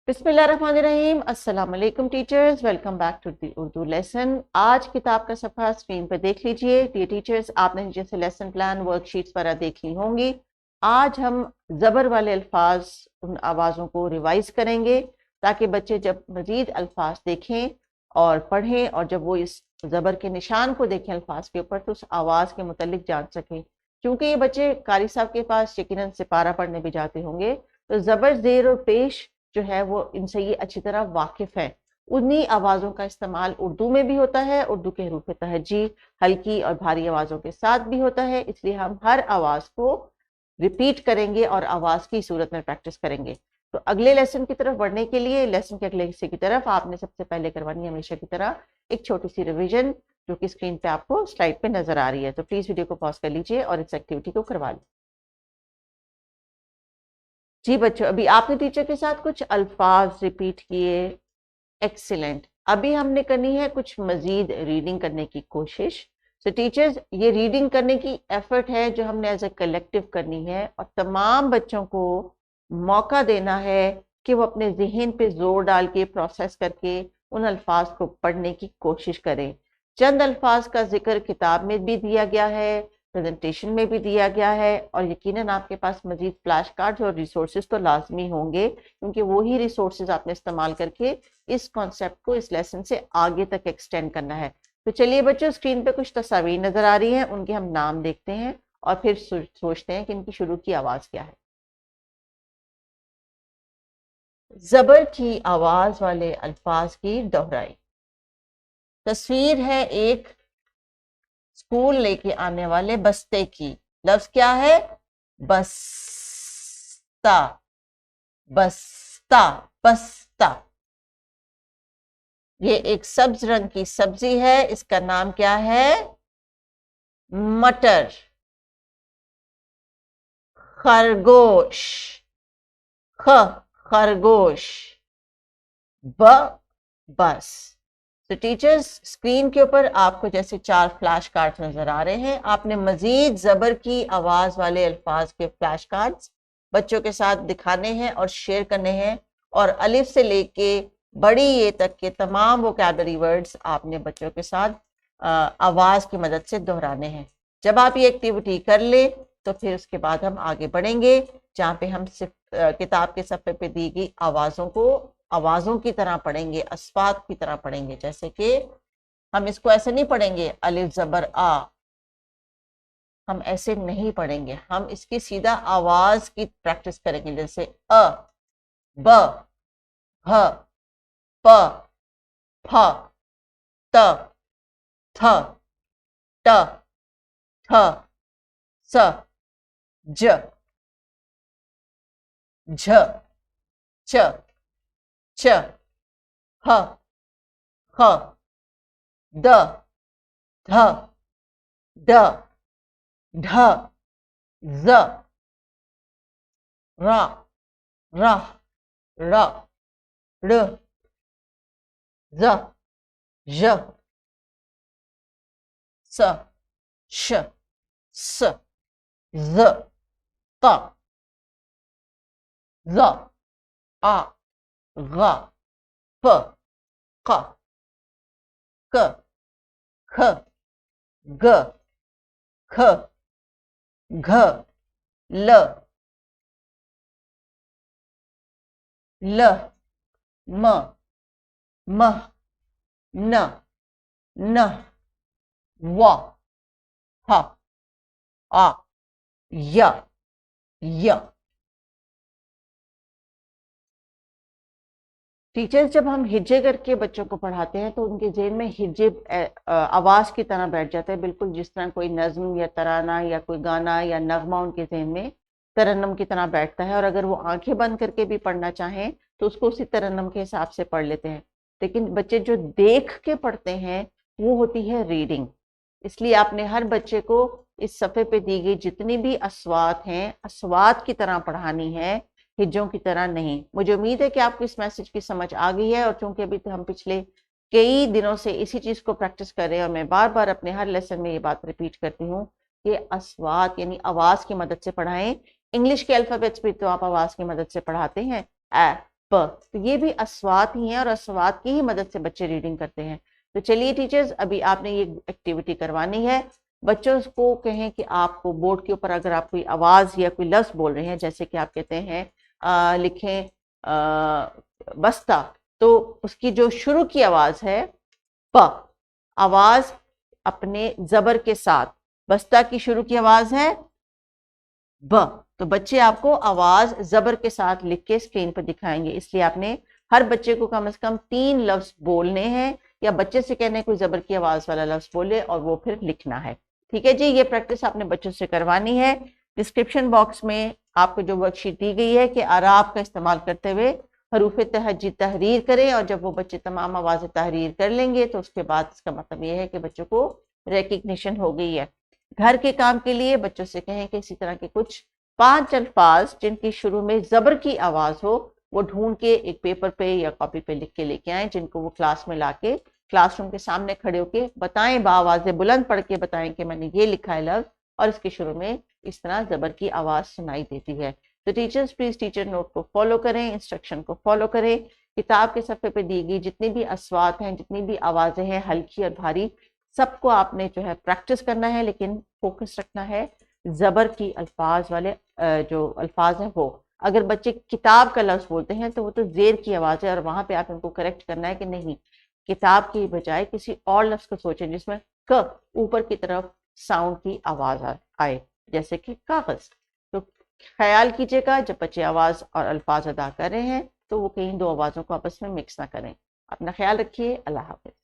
बिस्मिल्लाहिर्रहमानिर्रहीम। अस्सलाम वालेकुम teachers, welcome back to the Urdu lesson. आज किताब का सफ़ा स्क्रीन पर देख लीजिए। डियर टीचर्स, आपने जैसे लेसन प्लान वर्कशीट्स पर देखी होंगी। आज हम ज़बर वाले अल्फाज, उन आवाज़ों को रिवाइज करेंगे ताकि बच्चे जब मज़ीद अल्फाज देखें और पढ़ें और जब वो इस ज़बर के निशान को देखें अल्फाज के ऊपर तो उस आवाज़ के मुतल्लिक जान सकें। क्योंकि ये बच्चे कारी साहब के पास यकीनन सिपारा पढ़ने भी जाते होंगे, तो ज़बर, ज़ेर और पेश जो है वो इनसे ये अच्छी तरह वाकिफ है। उन्हीं आवाज़ों का इस्तेमाल उर्दू में भी होता है, उर्दू के हरूफ तहज्जी हल्की और भारी आवाज़ों के साथ भी होता है, इसलिए हम हर आवाज़ को रिपीट करेंगे और आवाज़ की सूरत में प्रैक्टिस करेंगे। तो अगले लेसन की तरफ बढ़ने के लिए लेसन के अगले हिस्से की तरफ आपने सबसे पहले करवानी है हमेशा की तरह एक छोटी सी रिविजन, जो कि स्क्रीन पे आपको स्लाइड पे नजर आ रही है। तो प्लीज वीडियो को पॉज कर लीजिए और इस एक्टिविटी को करवा लीजिए। जी बच्चों, अभी आपने टीचर के साथ कुछ अल्फाज रिपीट किए, एक्सीलेंट। अभी हमने करनी है कुछ मजीद रीडिंग करने की कोशिश। सो टीचर्स, ये रीडिंग करने की एफर्ट है जो हमने एज ए कलेक्टिव करनी है और तमाम बच्चों को मौका देना है कि वो अपने जहन पे जोर डाल के प्रोसेस करके उन अल्फाज को पढ़ने की कोशिश करें। चंद अल्फाज का जिक्र किताब में भी दिया गया है, प्रेजेंटेशन में भी दिया गया है और यकीनन आपके पास मजीद फ्लैश कार्ड्स और रिसोर्सेज तो लाजमी होंगे, क्योंकि वही रिसोर्सेज आपने इस्तेमाल करके इस कॉन्सेप्ट को इस लेसन से आगे तक एक्सटेंड करना है। तो चलिए बच्चों, स्क्रीन पे कुछ तस्वीर नजर आ रही हैं, उनके हम नाम देखते हैं और फिर सोचते हैं कि इनकी शुरू की आवाज क्या है। जबर की आवाज वाले अल्फाज की दोहराई। तस्वीर है एक स्कूल लेके आने वाले बस्ते की। लफ्ज क्या है? बस्ता, बस्ता, बस्ता। ये एक सब्ज रंग की सब्जी है, इसका नाम क्या है? मटर। खरगोश, खरगोश, बस। तो टीचर्स, स्क्रीन के ऊपर आपको जैसे 4 फ्लैश कार्ड्स नजर आ रहे हैं। आपने मजीद जबर की आवाज वाले अल्फाज के फ्लैश कार्ड्स बच्चों के साथ दिखाने हैं और शेयर करने हैं, और अलिफ से लेके बड़ी ये तक के तमाम वोकैबुलरी वर्ड्स आपने बच्चों के साथ आवाज की मदद से दोहराने हैं। जब आप ये एक्टिविटी कर ले तो फिर उसके बाद हम आगे बढ़ेंगे, जहाँ पे हम सिर्फ किताब के सफ़े पे दी गई आवाज़ों को आवाज़ों की तरह पढ़ेंगे, अस्वात की तरह पढ़ेंगे। जैसे कि हम इसको ऐसे नहीं पढ़ेंगे अलिफ ज़बर आ, हम ऐसे नहीं पढ़ेंगे, हम इसकी सीधा आवाज़ की प्रैक्टिस करेंगे। जैसे अ, ब, ह, प, फ, त, थ, ट, थ, स, ज, झ, च, च, ह, ख, द, ध, ड, ढ, ज, र, र, र, र, ज, ž, स, श, स, ज, q, ज, आ, ग, प, q, क, ख, ग, ख, घ, ल, ल, म, म, न, न, व, ह, आ, य, य। टीचर्स, जब हम हिज्जे करके बच्चों को पढ़ाते हैं तो उनके ज़हन में हिज्जे आवाज़ की तरह बैठ जाता है, बिल्कुल जिस तरह कोई नज़्म या तराना या कोई गाना या नगमा उनके ज़हन में तरन्नम की तरह बैठता है, और अगर वो आंखें बंद करके भी पढ़ना चाहें तो उसको उसी तरन्नम के हिसाब से पढ़ लेते हैं। लेकिन बच्चे जो देख के पढ़ते हैं वो होती है रीडिंग। इसलिए आपने हर बच्चे को इस सफ़े पे दी गई जितनी भी अस्वात हैं, अस्वात की तरह पढ़ानी है, हिज्जों की तरह नहीं। मुझे उम्मीद है कि आपको इस मैसेज की समझ आ गई है, और चूंकि अभी हम पिछले कई दिनों से इसी चीज़ को प्रैक्टिस कर रहे हैं और मैं बार बार अपने हर लेसन में ये बात रिपीट करती हूँ कि अस्वात यानी आवाज़ की मदद से पढ़ाएं। इंग्लिश के अल्फ़ाबेट्स भी तो आप आवाज़ की मदद से पढ़ाते हैं, ए, ب، تو یہ بھی اصوات ہی ہیں اور اصوات کی ہی مدد سے بچے ریڈنگ کرتے ہیں. تو چلیے ٹیچرز، ابھی آپ نے یہ ایکٹیویٹی کروانی ہے. بچوں کو کہیں کہ آپ کو بورڈ کے اوپر اگر آپ کوئی آواز یا کوئی لفظ بول رہے ہیں، جیسے کہ آپ کہتے ہیں لکھیں بستہ، تو اس کی جو شروع کی آواز ہے پ، آواز اپنے زبر کے ساتھ. بستہ کی شروع کی آواز ہے ب، تو بچے آپ کو آواز زبر کے ساتھ لکھ کے اسکرین پر دکھائیں گے. اس لیے آپ نے ہر بچے کو کم از کم 3 لفظ بولنے ہیں، یا بچے سے کہنے کوئی زبر کی آواز والا لفظ بولے اور وہ پھر لکھنا ہے. ٹھیک ہے جی، یہ پریکٹس آپ نے بچوں سے کروانی ہے. ڈسکرپشن باکس میں آپ کو جو ورک شیٹ دی گئی ہے کہ اعراف کا استعمال کرتے ہوئے حروف تہجی تحریر کریں، اور جب وہ بچے تمام آوازیں تحریر کر لیں گے تو اس کے بعد اس کا مطلب یہ ہے کہ بچوں کو ریکگنیشن ہو گئی ہے. گھر کے کام کے لیے بچوں سے کہیں کہ اسی طرح کے کچھ 5 الفاظ جن کی شروع میں زبر کی آواز ہو وہ ڈھونڈ کے ایک پیپر پہ یا کاپی پہ لکھ کے لے کے آئیں، جن کو وہ کلاس میں لا کے کلاس روم کے سامنے کھڑے ہو کے بتائیں، بآواز بلند پڑھ کے بتائیں کہ میں نے یہ لکھا ہے لفظ، اور اس کے شروع میں اس طرح زبر کی آواز سنائی دیتی ہے. تو ٹیچرز پلیز ٹیچر نوٹ کو فالو کریں، انسٹرکشن کو فالو کریں. کتاب کے صفحے پہ دی گئی جتنی بھی اصوات ہیں، جتنی بھی آوازیں ہیں ہلکی اور بھاری، سب کو آپ نے جو ہے پریکٹس کرنا ہے، لیکن فوکس رکھنا ہے زبر کی الفاظ والے جو الفاظ ہیں وہ. اگر بچے کتاب کا لفظ بولتے ہیں تو وہ تو زیر کی آواز ہے، اور وہاں پہ آپ ان کو کریکٹ کرنا ہے کہ نہیں، کتاب کی بجائے کسی اور لفظ کو سوچیں جس میں ک اوپر کی طرف ساؤنڈ کی آواز آئے، جیسے کہ کاغذ. تو خیال کیجئے گا جب بچے آواز اور الفاظ ادا کر رہے ہیں تو وہ کہیں 2 آوازوں کو آپس میں مکس نہ کریں. اپنا خیال رکھیے. اللہ حافظ.